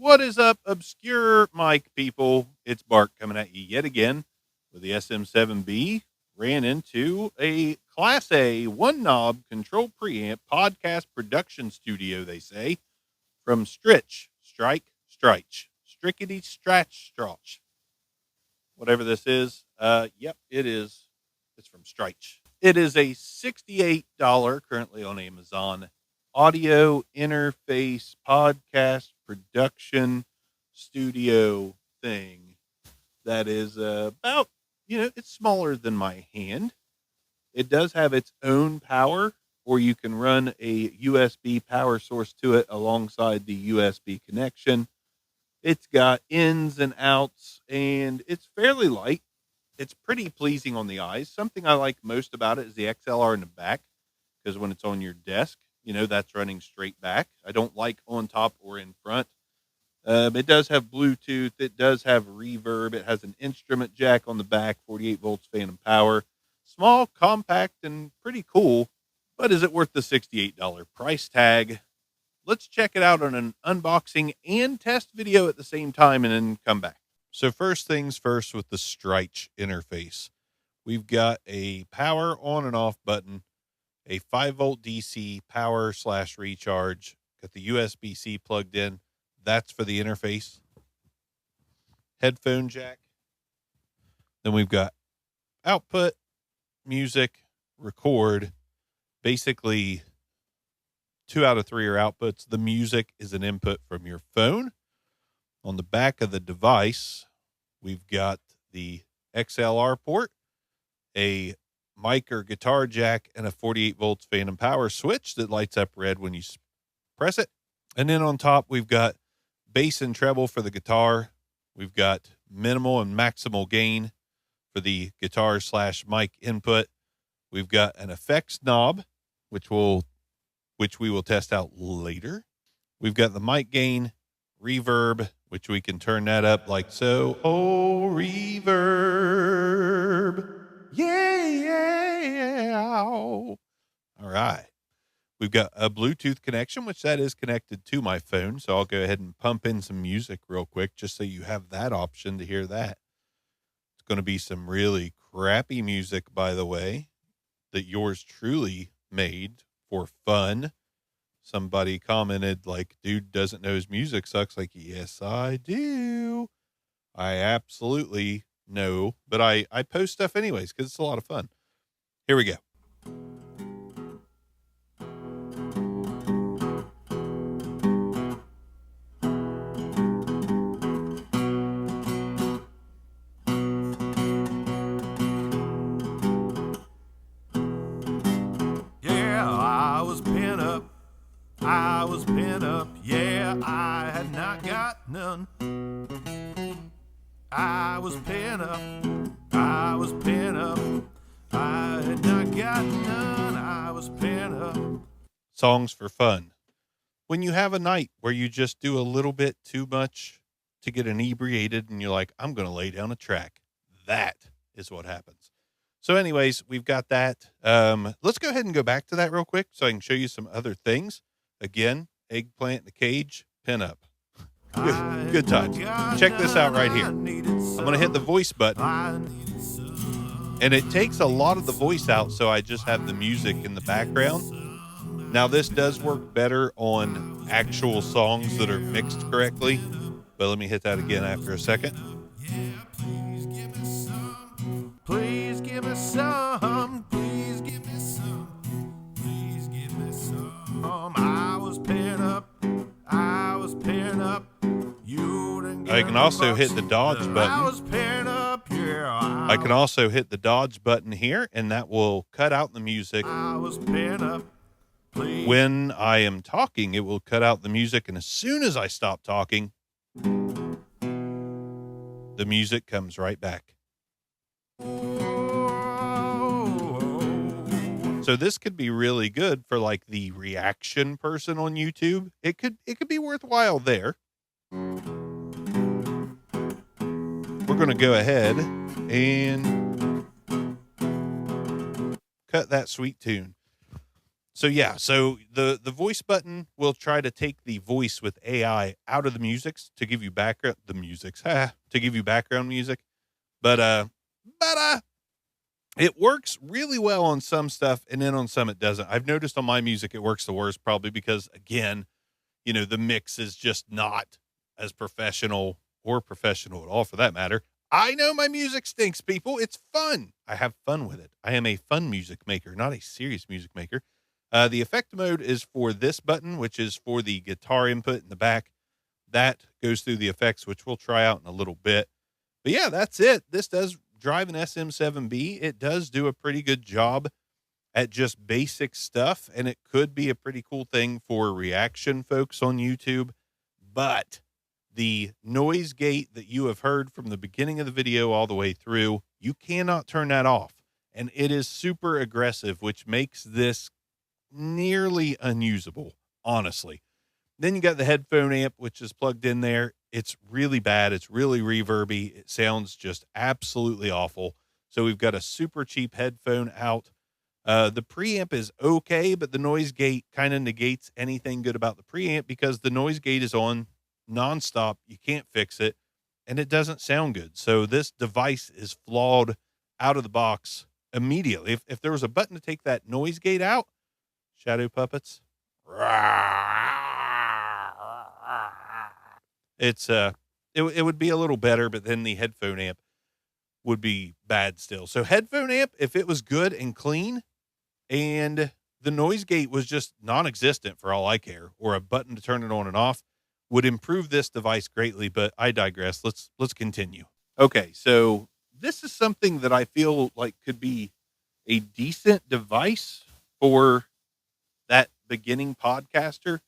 What is up, obscure mic people? It's Bart coming at you yet again with the SM7B. Ran into a Class A one knob control preamp podcast production studio, they say, from Strich, Strickety Stratch Strotch. Whatever this is. Yep, it is. It's from Strich. It is a $68 currently on Amazon audio interface podcast production studio thing that is about, it's smaller than my hand. It does have its own power, or you can run a USB power source to it alongside the USB connection. It's got ins and outs, and it's fairly light. It's pretty pleasing on the eyes. Something I like most about it is the XLR in the back, because when it's on your desk, that's running straight back. I don't like on top or in front. It does have Bluetooth. It does have reverb. It has an instrument jack on the back, 48 volts phantom power. Small, compact, and pretty cool. But is it worth the $68 price tag? Let's check it out on an unboxing and test video at the same time and then come back. So first things first with the Strich interface. We've got a power on and off button, a 5-volt DC power / recharge, got the USB-C plugged in. That's for the interface. Headphone jack. Then we've got output, music, record. Basically, 2 out of 3 are outputs. The music is an input from your phone. On the back of the device, we've got the XLR port, a mic or guitar jack, and a 48 volts phantom power switch that lights up red when you press it. And then on top, we've got bass and treble for the guitar. We've got minimal and maximal gain for the guitar / mic input. We've got an effects knob, which we will test out later. We've got the mic gain, reverb, which we can turn that up like so. Oh, reverb. Yeah. All right. We've got a Bluetooth connection, which that is connected to my phone. So I'll go ahead and pump in some music real quick, just so you have that option to hear that. It's going to be some really crappy music, by the way, that yours truly made for fun. Somebody commented like, dude doesn't know his music sucks. Like, yes, I do. I absolutely know, but I post stuff anyways, because it's a lot of fun. Here we go. I was pent up, yeah, I had not got none. I was pent up, I had not got none, I was pent up. Songs for fun. When you have a night where you just do a little bit too much to get inebriated and you're like, I'm going to lay down a track. That is what happens. So anyways, we've got that. Let's go ahead and go back to that real quick so I can show you some other things. Again, eggplant in the cage, pin up. Good times. Check this out right here. I'm going to hit the voice button. And it takes a lot of the voice out, so I just have the music in the background. Now, this does work better on actual songs that are mixed correctly. But let me hit that again after a second. Please give me some. Please give me some. Please give me some. Please give me some. I was paired up. I can also hit the dodge button. I can also hit the dodge button here, and that will cut out the music. When I am talking, it will cut out the music, and as soon as I stop talking, the music comes right back. So this could be really good for like the reaction person on YouTube. It could be worthwhile there. We're going to go ahead and cut that sweet tune. So yeah, so the voice button will try to take the voice with AI out of the musics to give you to give you background music. But it works really well on some stuff, and then on some it doesn't. I've noticed on my music it works the worst, probably because again, the mix is just not as professional or professional at all for that matter. I know my music stinks, people. It's fun. I have fun with it. I am a fun music maker, not a serious music maker. The effect mode is for this button, which is for the guitar input in the back. That goes through the effects, which we'll try out in a little bit. But yeah, that's it. This does drive an SM7B. It does do a pretty good job at just basic stuff, and it could be a pretty cool thing for reaction folks on YouTube. But the noise gate that you have heard from the beginning of the video all the way through, you cannot turn that off. And it is super aggressive, which makes this nearly unusable, honestly. Then you got the headphone amp, which is plugged in there. It's really bad. It's really reverby. It sounds just absolutely awful. So we've got a super cheap headphone out. The preamp is okay, but the noise gate kind of negates anything good about the preamp because the noise gate is on nonstop. You can't fix it, and it doesn't sound good. So this device is flawed out of the box immediately. If there was a button to take that noise gate out, Shadow Puppets, it would be a little better, but then the headphone amp would be bad still. So headphone amp, if it was good and clean, and the noise gate was just non-existent for all I care, or a button to turn it on and off, would improve this device greatly. But I digress. Let's continue. Okay, so this is something that I feel like could be a decent device for that beginning podcaster.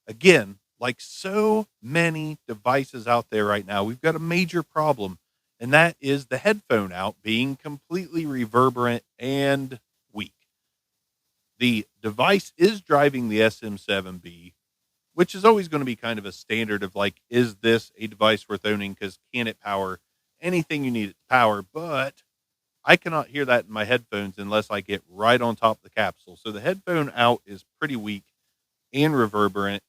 Again, like so many devices out there right now, we've got a major problem, and that is the headphone out being completely reverberant and weak. The device is driving the SM7B, which is always going to be kind of a standard of like, is this a device worth owning? Because can it power anything you need it to power? But I cannot hear that in my headphones unless I get right on top of the capsule. So the headphone out is pretty weak and reverberant.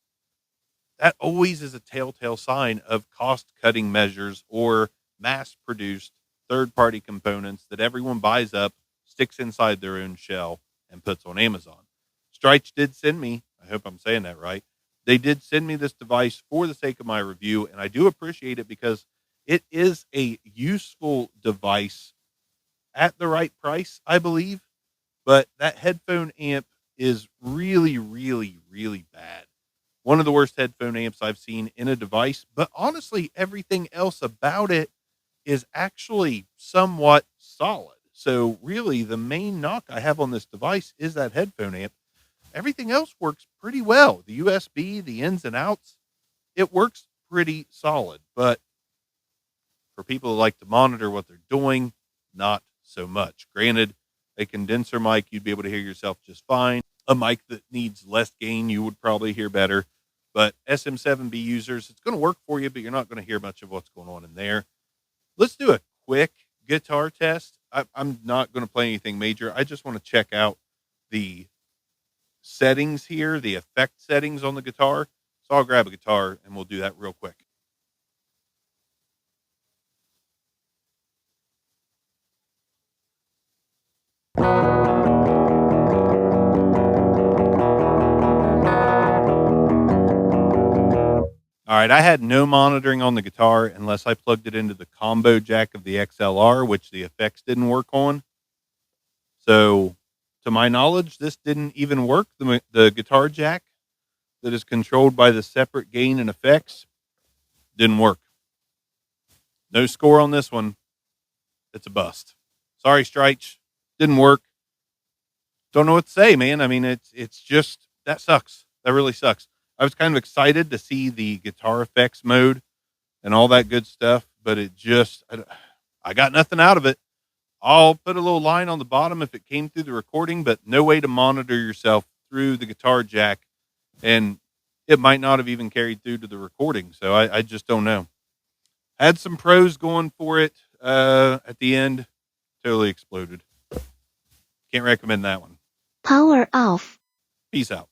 That always is a telltale sign of cost cutting measures or mass produced third party components that everyone buys up, sticks inside their own shell, and puts on Amazon. Strich did send me, I hope I'm saying that right. They did send me this device for the sake of my review, and I do appreciate it because it is a useful device at the right price, I believe. But that headphone amp is really, really, really bad. One of the worst headphone amps I've seen in a device, but honestly, everything else about it is actually somewhat solid. So really the main knock I have on this device is that headphone amp. Everything else works pretty well. The USB, the ins and outs, it works pretty solid. But for people who like to monitor what they're doing, not so much. Granted, a condenser mic, you'd be able to hear yourself just fine. A mic that needs less gain, you would probably hear better. But SM7B users, it's going to work for you, but you're not going to hear much of what's going on in there. Let's do a quick guitar test. I'm not going to play anything major. I just want to check out the settings here, the effect settings on the guitar. So I'll grab a guitar and we'll do that real quick. All right, I had no monitoring on the guitar unless I plugged it into the combo jack of the XLR, which the effects didn't work on. So, to my knowledge, this didn't even work. The guitar jack that is controlled by the separate gain and effects didn't work. No score on this one. It's a bust. Sorry, Strich. Didn't work. Don't know what to say, man. I mean, it's just that sucks. That really sucks. I was kind of excited to see the guitar effects mode and all that good stuff, but I got nothing out of it. I'll put a little line on the bottom if it came through the recording, but no way to monitor yourself through the guitar jack. And it might not have even carried through to the recording. So I just don't know. Had some pros going for it. At the end, totally exploded. Can't recommend that one. Power off. Peace out.